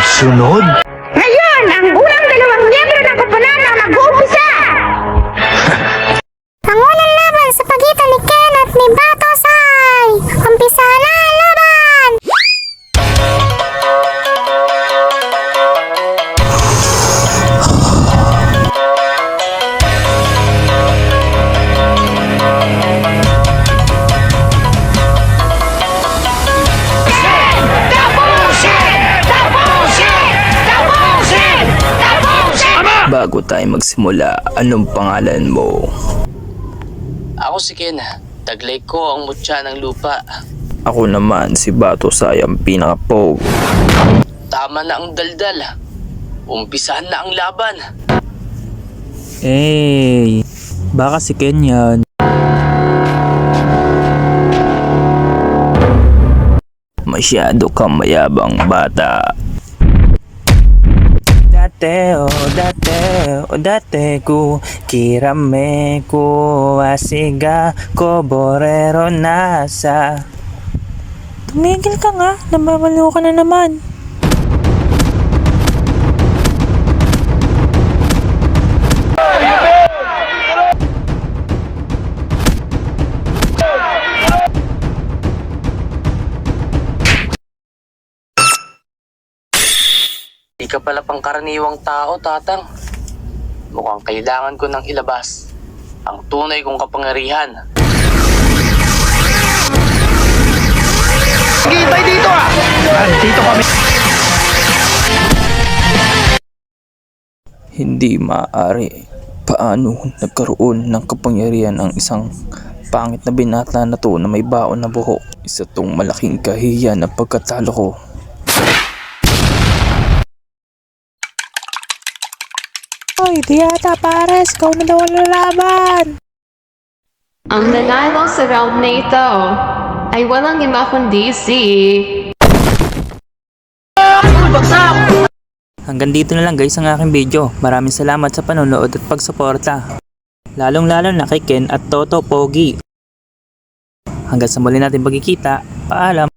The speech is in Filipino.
Sunod? Ngayon, ang unang dalawang miyembro ng koponan ang mag-uumpisa! Ang unang laban sa pagitan ni Ken at ni Batosay! Umpisa na ang laban! Bago tayo magsimula, anong pangalan mo? Ako si Ken. Taglay ko ang mutya ng lupa. Ako naman si Batosay, ang pinaka-pog. Tama na ang daldal. Umpisahan na ang laban. Hey, baka si Ken yan. Masyado kang mayabang bata. Date ko kirame ko asiga ko borero nasa. Tumigil ka nga, nababalo ka na naman. Di ka pala pangkaraniwang tao, Tatang. Mukhang kailangan ko nang ilabas ang tunay kong kapangyarihan. Hintay dito ah! Dito kami! Hindi maaari. Paano nagkaroon ng kapangyarihan ang isang pangit na binata na to na may baon na buhok? Isa tong malaking kahihiyan na pagkatalo ko. Hoy, Diata Pares, ikaw na daw ang lalaban! Ang nanalo sa round na ito ay walang iba kundi si... Hanggang dito na lang guys ang aking video. Maraming salamat sa panonood at pagsuporta. Lalong lalo na kay Ken at Toto Pogi. Hanggang sa muli natin pagkikita, paalam!